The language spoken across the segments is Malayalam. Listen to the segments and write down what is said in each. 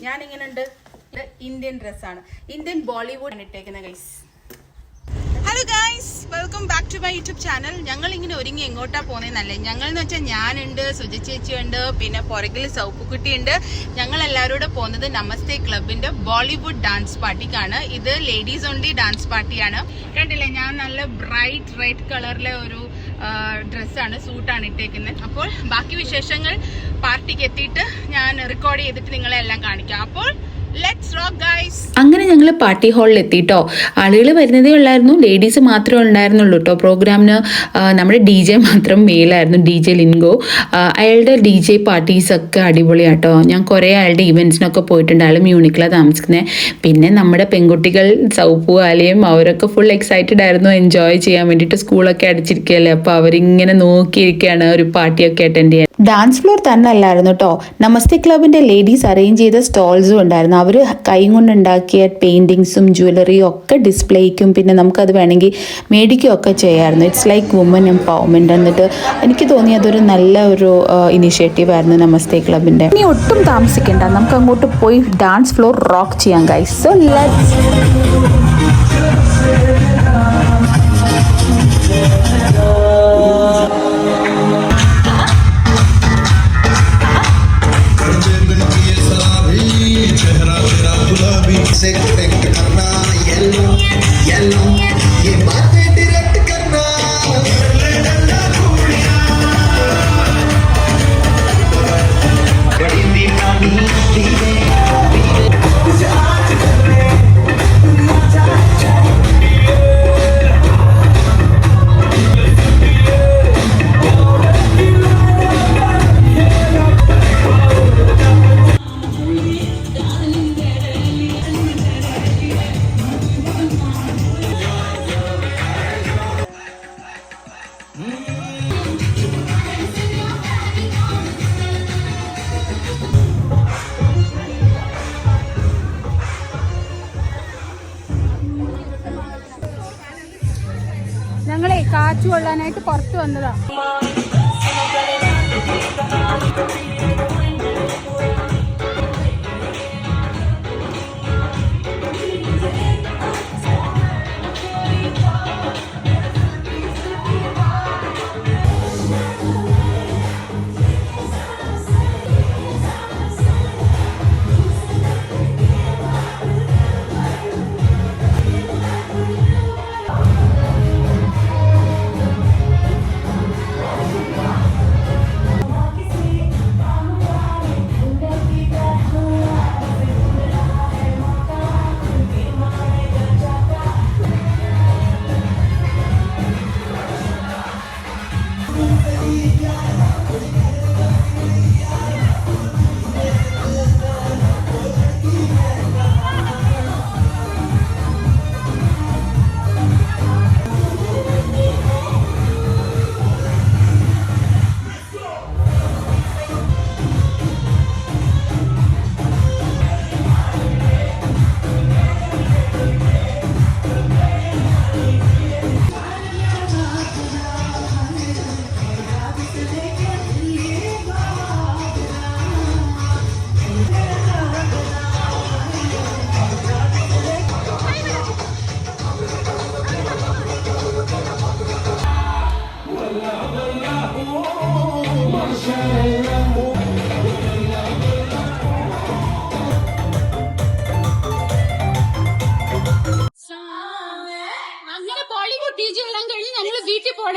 ഞാനിങ്ങനെയുണ്ട്. ഇത് ഇന്ത്യൻ ഡ്രസ്സാണ്, ഇന്ത്യൻ ബോളിവുഡ് ഇട്ടേക്കുന്ന guys. Hello guys, welcome back to my YouTube channel. ഞങ്ങൾ ഇങ്ങനെ ഒരുങ്ങി എങ്ങോട്ടാ പോകുന്നതെന്നല്ലേ. ഞങ്ങൾ എന്ന് വെച്ചാൽ ഞാനുണ്ട്, സുജ ചേച്ചിയുണ്ട്, പിന്നെ പുറകിൽ സൗപ്പുക്കുട്ടിയുണ്ട്. ഞങ്ങൾ എല്ലാവരും കൂടെ പോകുന്നത് നമസ്തേ ക്ലബിന്റെ ബോളിവുഡ് ഡാൻസ് പാർട്ടിക്കാണ്. ഇത് ലേഡീസ് ഓൺലി ഡാൻസ് പാർട്ടിയാണ്. കണ്ടില്ലേ, ഞാൻ നല്ല ബ്രൈറ്റ് റെഡ് കളറിലെ ഒരു ഡ്രസ്സാണ്, സൂട്ടാണ് ഇട്ടേക്കുന്നത്. അപ്പോൾ ബാക്കി വിശേഷങ്ങൾ പാർട്ടിക്ക് എത്തിയിട്ട് ഞാൻ റെക്കോർഡ് ചെയ്തിട്ട് നിങ്ങളെ എല്ലാം കാണിക്കാം. അപ്പോൾ അങ്ങനെ ഞങ്ങൾ പാർട്ടി ഹാളിൽ എത്തിട്ടോ. ആളുകൾ വരുന്നതേ ഉള്ളായിരുന്നു, ലേഡീസ് മാത്രമേ ഉണ്ടായിരുന്നുള്ളൂ കേട്ടോ. പ്രോഗ്രാമിന് നമ്മുടെ DJ മാത്രം മെയിലായിരുന്നു, DJ ലിൻഗോ. അയാളുടെ DJ പാർട്ടീസൊക്കെ അടിപൊളിയാട്ടോ. ഞാൻ കുറേ അയാളുടെ ഇവൻറ്റ്സിനൊക്കെ പോയിട്ടുണ്ട്. അയാൾ മ്യൂണിക്കിലാണ് താമസിക്കുന്നത്. പിന്നെ നമ്മുടെ പെൺകുട്ടികൾ സൗപ്പു ആലയും അവരൊക്കെ ഫുൾ എക്സൈറ്റഡ് ആയിരുന്നു എൻജോയ് ചെയ്യാൻ വേണ്ടിയിട്ട്. സ്കൂളൊക്കെ അടിച്ചിരിക്കുകയല്ലേ, അപ്പോൾ അവരിങ്ങനെ നോക്കിയിരിക്കുകയാണ് ഒരു പാർട്ടിയൊക്കെ അറ്റൻഡ് ചെയ്യാൻ. ഡാൻസ് ഫ്ലോർ തന്നെ അല്ലായിരുന്നു കേട്ടോ, നമസ്തേ ക്ലബിൻ്റെ ലേഡീസ് അറേഞ്ച് ചെയ്ത സ്റ്റോൾസും ഉണ്ടായിരുന്നു. അവർ കൈ കൊണ്ടുണ്ടാക്കിയ പെയിൻറ്റിങ്സും ജ്വല്ലറിയും ഒക്കെ ഡിസ്പ്ലേക്കും പിന്നെ നമുക്കത് വേണമെങ്കിൽ മേടിക്കുകയൊക്കെ ചെയ്യാമായിരുന്നു. It's like woman empowerment. എന്നിട്ട് എനിക്ക് തോന്നി അതൊരു നല്ല ഒരു ഇനിഷ്യേറ്റീവ് ആയിരുന്നു നമസ്തേ ക്ലബിൻ്റെ. ഇനി ഒട്ടും താമസിക്കേണ്ട, നമുക്ക് അങ്ങോട്ട് പോയി ഡാൻസ് ഫ്ലോർ റോക്ക് ചെയ്യാം ഗൈസ്. സോ ലെറ്റ്സ് ഞങ്ങളെ കാച്ചു കൊള്ളാനായിട്ട് പുറത്ത് വന്നതാ.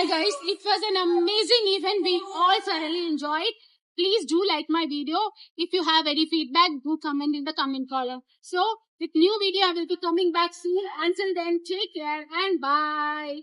Guys, it was an amazing event. We all thoroughly enjoyed. Please do like my video. If you have any feedback, do comment in the comment column. So with new video I will be coming back soon. Until then, take care and bye.